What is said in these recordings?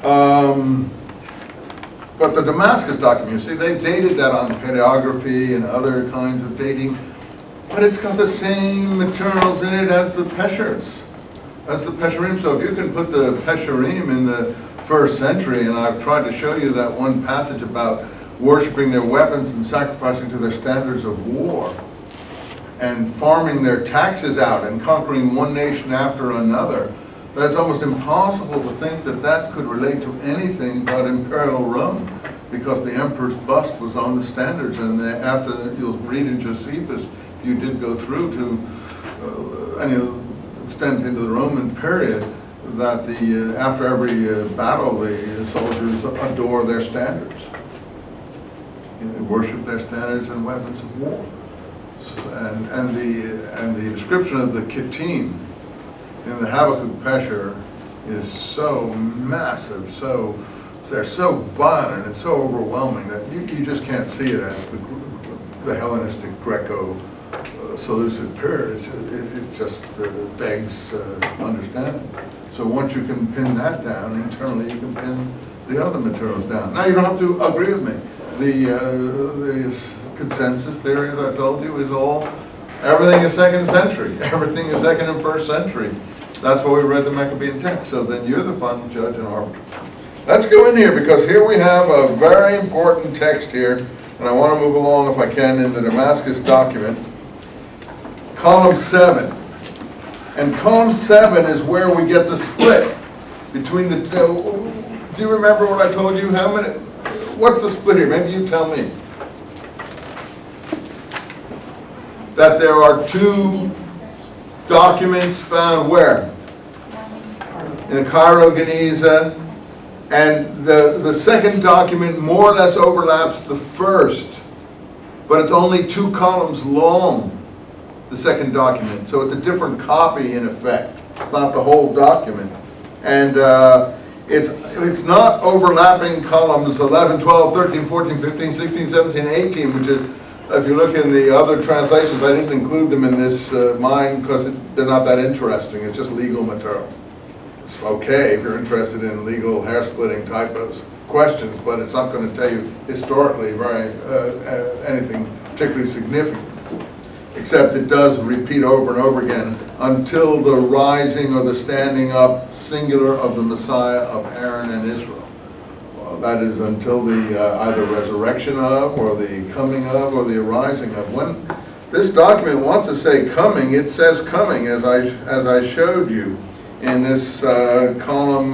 But the Damascus document, you see, they've dated that on paleography and other kinds of dating, but it's got the same materials in it as the Peshers, as the Pesherim. So if you can put the Pesherim in the 1st century, and I've tried to show you that one passage about worshiping their weapons and sacrificing to their standards of war, and farming their taxes out and conquering one nation after another, that's almost impossible to think that that could relate to anything but Imperial Rome, because the emperor's bust was on the standards. And after, you'll read in Josephus, you did go through to any extent into the Roman period, that after every battle, the soldiers adore their standards. They worship their standards and weapons of war. And the description of the Kittim in the Habakkuk Pesher is so massive, they're so violent and so overwhelming that you just can't see it as the Hellenistic Greco-Seleucid period. It just begs understanding. So once you can pin that down internally, you can pin the other materials down. Now you don't have to agree with me. The consensus theory, as I told you, is everything is 2nd century. Everything is 2nd and 1st century. That's why we read the Maccabean text. So then you're the final judge and arbiter. Let's go in here, because here we have a very important text here, and I want to move along, if I can, in the Damascus document. Column 7. And column 7 is where we get the split between the... do you remember what I told you? What's the split here? Maybe you tell me. That there are 2 documents found where? In Cairo, Geniza, and the second document more or less overlaps the first, but it's only 2 columns long, the second document, so it's a different copy in effect, not the whole document. And it's not overlapping columns 11, 12, 13, 14, 15, 16, 17, 18, which is, if you look in the other translations, I didn't include them in this mine because they're not that interesting. It's just legal material. It's okay if you're interested in legal hair-splitting type of questions, but it's not going to tell you historically anything particularly significant, except it does repeat over and over again until the rising or the standing up singular of the Messiah of Aaron and Israel. That is until the either resurrection of, or the coming of, or the arising of. When this document wants to say coming, it says coming, as I showed you in this column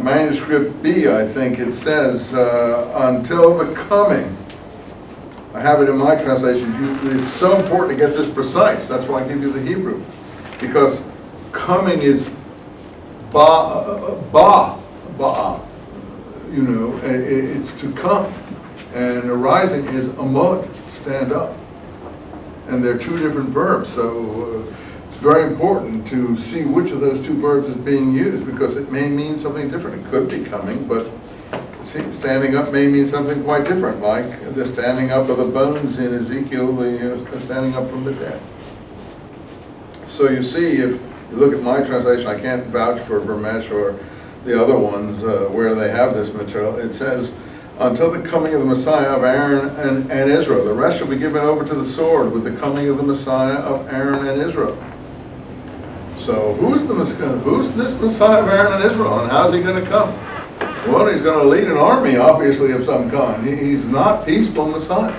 manuscript B. I think it says until the coming. I have it in my translation. It's so important to get this precise. That's why I give you the Hebrew, because coming is ba. You know, it's to come, and arising is amod, stand up, and they're 2 different verbs. So it's very important to see which of those 2 verbs is being used, because it may mean something different. It could be coming, but standing up may mean something quite different, like the standing up of the bones in Ezekiel, the standing up from the dead. So you see, if you look at my translation, I can't vouch for Vermesh or the other ones where they have this material. It says, until the coming of the Messiah of Aaron and Israel. The rest shall be given over to the sword with the coming of the Messiah of Aaron and Israel. So who's this Messiah of Aaron and Israel, and how's he going to come? Well, he's going to lead an army, obviously, of some kind. He's not peaceful Messiah.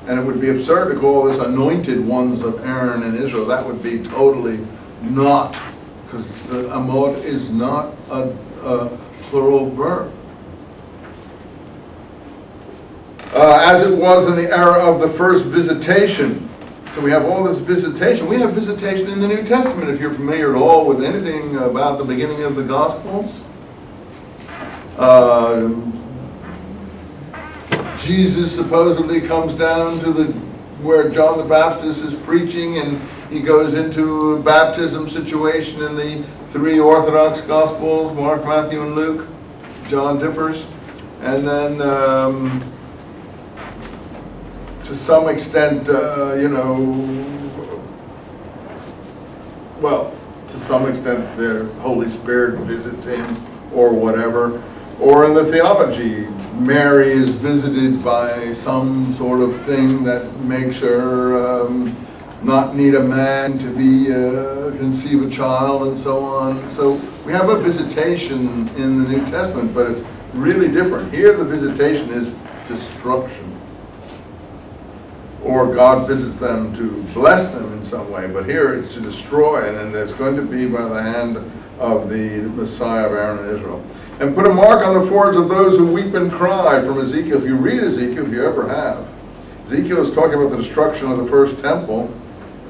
And it would be absurd to call this anointed ones of Aaron and Israel. That would be totally not, because amod is not a plural verb. As it was in the era of the first visitation. So we have all this visitation. We have visitation in the New Testament, if you're familiar at all with anything about the beginning of the Gospels. Jesus supposedly comes down to where John the Baptist is preaching, and he goes into a baptism situation in the 3 Orthodox Gospels, Mark, Matthew, and Luke. John differs. And then, to some extent, to some extent, the Holy Spirit visits him or whatever. Or in the theology, Mary is visited by some sort of thing that makes her not need a man to be conceive a child, and so on. So we have a visitation in the New Testament, but it's really different. Here the visitation is destruction. Or God visits them to bless them in some way, but here it's to destroy, and it's going to be by the hand of the Messiah of Aaron and Israel. And put a mark on the foreheads of those who weep and cry, from Ezekiel. If you read Ezekiel, if you ever have, Ezekiel is talking about the destruction of the first temple,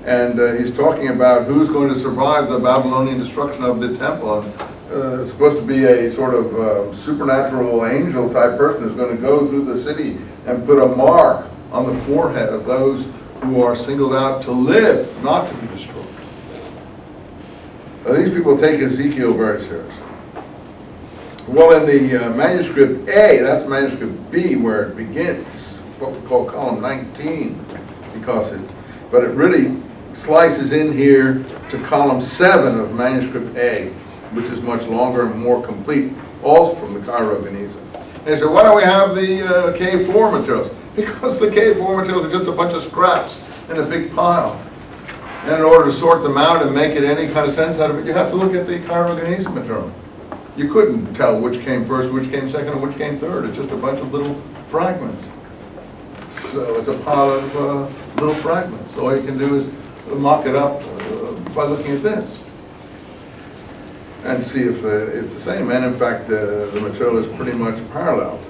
and he's talking about who's going to survive the Babylonian destruction of the temple. And it's supposed to be a sort of supernatural angel type person who's going to go through the city and put a mark on the forehead of those who are singled out to live, not to be destroyed. Now, these people take Ezekiel very seriously. Well, in the manuscript A, that's manuscript B, where it begins, what we call column 19, but it really slices in here to column 7 of manuscript A, which is much longer and more complete, also from the Cairo Geniza. And they said, why don't we have the K4 materials? Because the K4 materials are just a bunch of scraps in a big pile. And in order to sort them out and make it any kind of sense out of it, you have to look at the Cairo Geniza material. You couldn't tell which came first, which came second, and which came third. It's just a bunch of little fragments. So it's a pile of little fragments. All you can do is mock it up by looking at this and see if it's the same. And in fact, the material is pretty much parallel.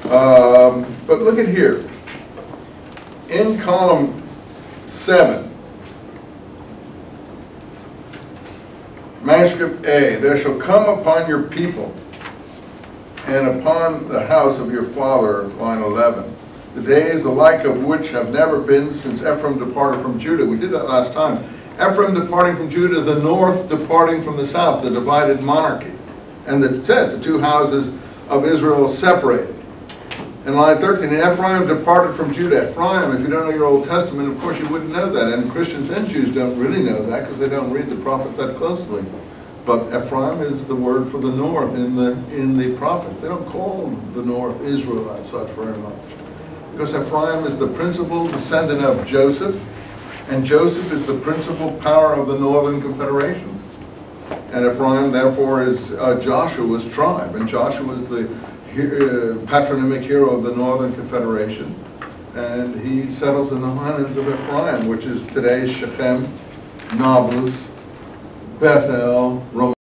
But look at here. In column 7, manuscript A, there shall come upon your people and upon the house of your father, line 11, the days the like of which have never been since Ephraim departed from Judah. We did that last time. Ephraim departing from Judah, the north departing from the south, the divided monarchy. And it says the two houses of Israel separated. In line 13, Ephraim departed from Judah. Ephraim, if you don't know your Old Testament, of course you wouldn't know that. And Christians and Jews don't really know that because they don't read the prophets that closely. But Ephraim is the word for the north in the prophets. They don't call the north Israel as such very much. Because Ephraim is the principal descendant of Joseph, and Joseph is the principal power of the northern confederation. And Ephraim, therefore, is Joshua's tribe, and Joshua is the patronymic hero of the northern confederation. And he settles in the highlands of Ephraim, which is today Shechem, Nablus, Bethel,